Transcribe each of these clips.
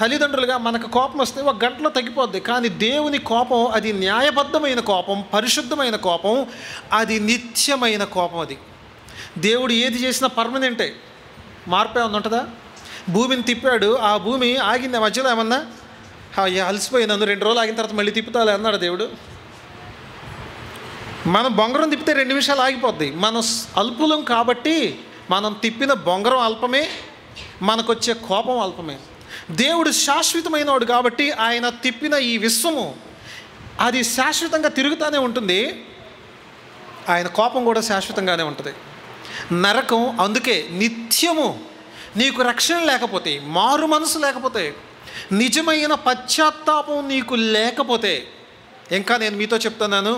తల్లిదండ్రులుగా మనకు కోపం వస్తే ఒక గంటలో తగ్గిపోద్ది. కానీ దేవుని కోపం అది న్యాయబద్ధమైన కోపం, పరిశుద్ధమైన కోపం, అది నిత్యమైన కోపం. అది దేవుడు ఏది చేసినా పర్మనెంటే, మార్పు ఏమన్నా ఉంటుందా? భూమిని తిప్పాడు, ఆ భూమి ఆగింది మధ్యలో ఏమన్నా అలసిపోయినాను 2 రోజులు ఆగిన తర్వాత మళ్ళీ తిప్పుతాలే అన్నాడు దేవుడు? మనం బొంగరం తిప్పితే 2 నిమిషాలు ఆగిపోద్ది. మనం అల్పులం కాబట్టి మనం తిప్పిన బొంగరం అల్పమే, మనకొచ్చే కోపం అల్పమే. దేవుడు శాశ్వతమైనవాడు కాబట్టి ఆయన తిప్పిన ఈ విశ్వము అది శాశ్వతంగా తిరుగుతూనే ఉంటుంది. ఆయన కోపం కూడా శాశ్వతంగానే ఉంటుంది. నరకం అందుకే నిత్యము. నీకు రక్షణ లేకపోతే, మారు మనసు లేకపోతే, నిజమైన పశ్చాత్తాపం నీకు లేకపోతే, ఇంకా నేను మీతో చెప్తున్నాను,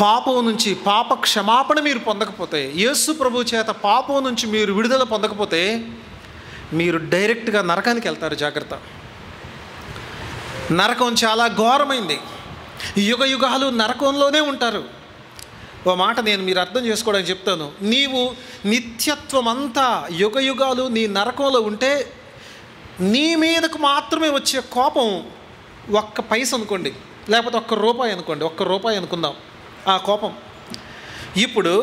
పాపం నుంచి పాప క్షమాపణ మీరు పొందకపోతే, యేసు ప్రభు చేత పాపం నుంచి మీరు విడుదల పొందకపోతే మీరు డైరెక్ట్గా నరకానికి వెళ్తారు. జాగ్రత్త. నరకం చాలా ఘోరమైంది. యుగ యుగాలు నరకంలోనే ఉంటారు. ఓ మాట నేను మీరు అర్థం చేసుకోవడానికి చెప్తాను. నీవు నిత్యత్వం అంతా యుగ యుగాలు నీ నరకంలో ఉంటే నీ మీదకు మాత్రమే వచ్చే కోపం 1 పైస అనుకోండి, లేకపోతే ₹1 అనుకోండి, ₹1 అనుకుందాం ఆ కోపం. ఇప్పుడు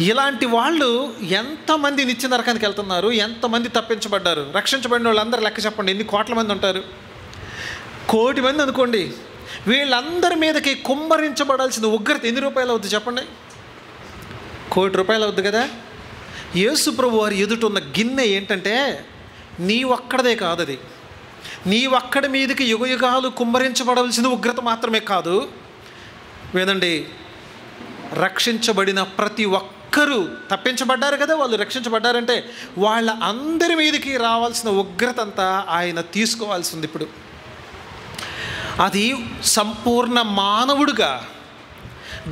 ఇలాంటి వాళ్ళు ఎంతమంది నిత్య నరకానికి వెళ్తున్నారు, ఎంతమంది తప్పించబడ్డారు? రక్షించబడిన వాళ్ళందరూ లెక్క చెప్పండి, ఎన్ని కోట్ల మంది ఉంటారు? 1 కోటి మంది అనుకోండి. వీళ్ళందరి మీదకి కుమ్మరించబడాల్సిన ఉగ్రత ఎన్ని రూపాయలు అవుద్ది చెప్పండి? ₹1 కోటి అవుద్ది కదా. యేసు ప్రభు వారి ఎదుట ఉన్న గిన్నె ఏంటంటే నీ ఒక్కడదే కాదు, అది నీ ఒక్కడి మీదకి యుగ యుగాలు కుమ్మరించబడాల్సిన ఉగ్రత మాత్రమే కాదు. వినండి, రక్షించబడిన ప్రతి ఒక్కరూ తప్పించబడ్డారు కదా, వాళ్ళు రక్షించబడ్డారంటే వాళ్ళ అందరి మీదకి రావాల్సిన ఉగ్రత అంతా ఆయన తీసుకోవాల్సింది. ఇప్పుడు అది సంపూర్ణ మానవుడిగా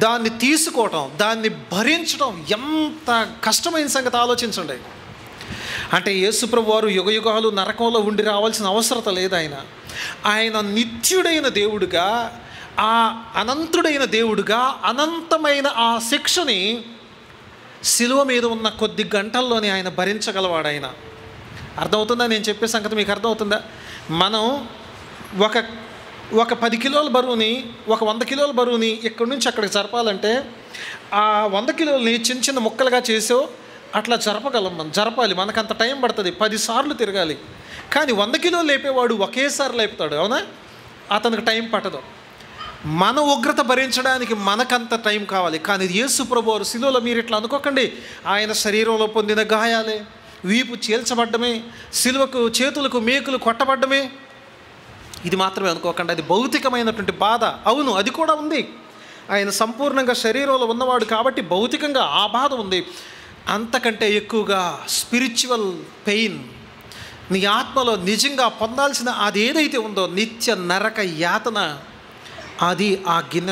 దాన్ని తీసుకోవటం, దాన్ని భరించడం ఎంత కష్టమైన సంగతి ఆలోచించండి. అంటే యేసుప్రభు వారు యుగ యుగాలు నరకంలో ఉండి రావాల్సిన అవసరత లేదు. ఆయన నిత్యుడైన దేవుడుగా, ఆ అనంతుడైన దేవుడుగా అనంతమైన ఆ శిక్షని శిలువ మీద ఉన్న కొద్ది గంటల్లోనే ఆయన భరించగలవాడు. ఆయన అర్థమవుతుందా నేను చెప్పే సంగతి? మీకు అర్థమవుతుందా? మనం ఒక 10 కిలోల బరువుని, ఒక 100 కిలోల బరువుని ఇక్కడి నుంచి అక్కడికి జరపాలంటే ఆ 100 కిలోలని చిన్న చిన్న ముక్కలుగా చేసో అట్లా జరపగలం. మనం జరపాలి, మనకంత టైం పడుతుంది, 10 సార్లు తిరగాలి. కానీ 100 కిలోలు లేపేవాడు ఒకేసారి లేపుతాడు, అవునా? అతనికి టైం పట్టదు. మన ఉగ్రత భరించడానికి మనకంత టైం కావాలి. కానీ యేసు ప్రభువారు శిలువలో, మీరు ఇట్లా అనుకోకండి, ఆయన శరీరంలో పొందిన గాయాలే, వీపు చీల్చబడ్డమే, శిలువకు చేతులకు మేకులు కొట్టబడ్డమే, ఇది మాత్రమే అనుకోకండి. అది భౌతికమైనటువంటి బాధ. అవును, అది కూడా ఉంది. ఆయన సంపూర్ణంగా శరీరంలో ఉన్నవాడు కాబట్టి భౌతికంగా ఆ బాధ ఉంది. అంతకంటే ఎక్కువగా స్పిరిచువల్ పెయిన్, నీ ఆత్మలో నిజంగా పొందాల్సిన అది ఏదైతే ఉందో నిత్య నరక యాతన, అది ఆ గిన్నె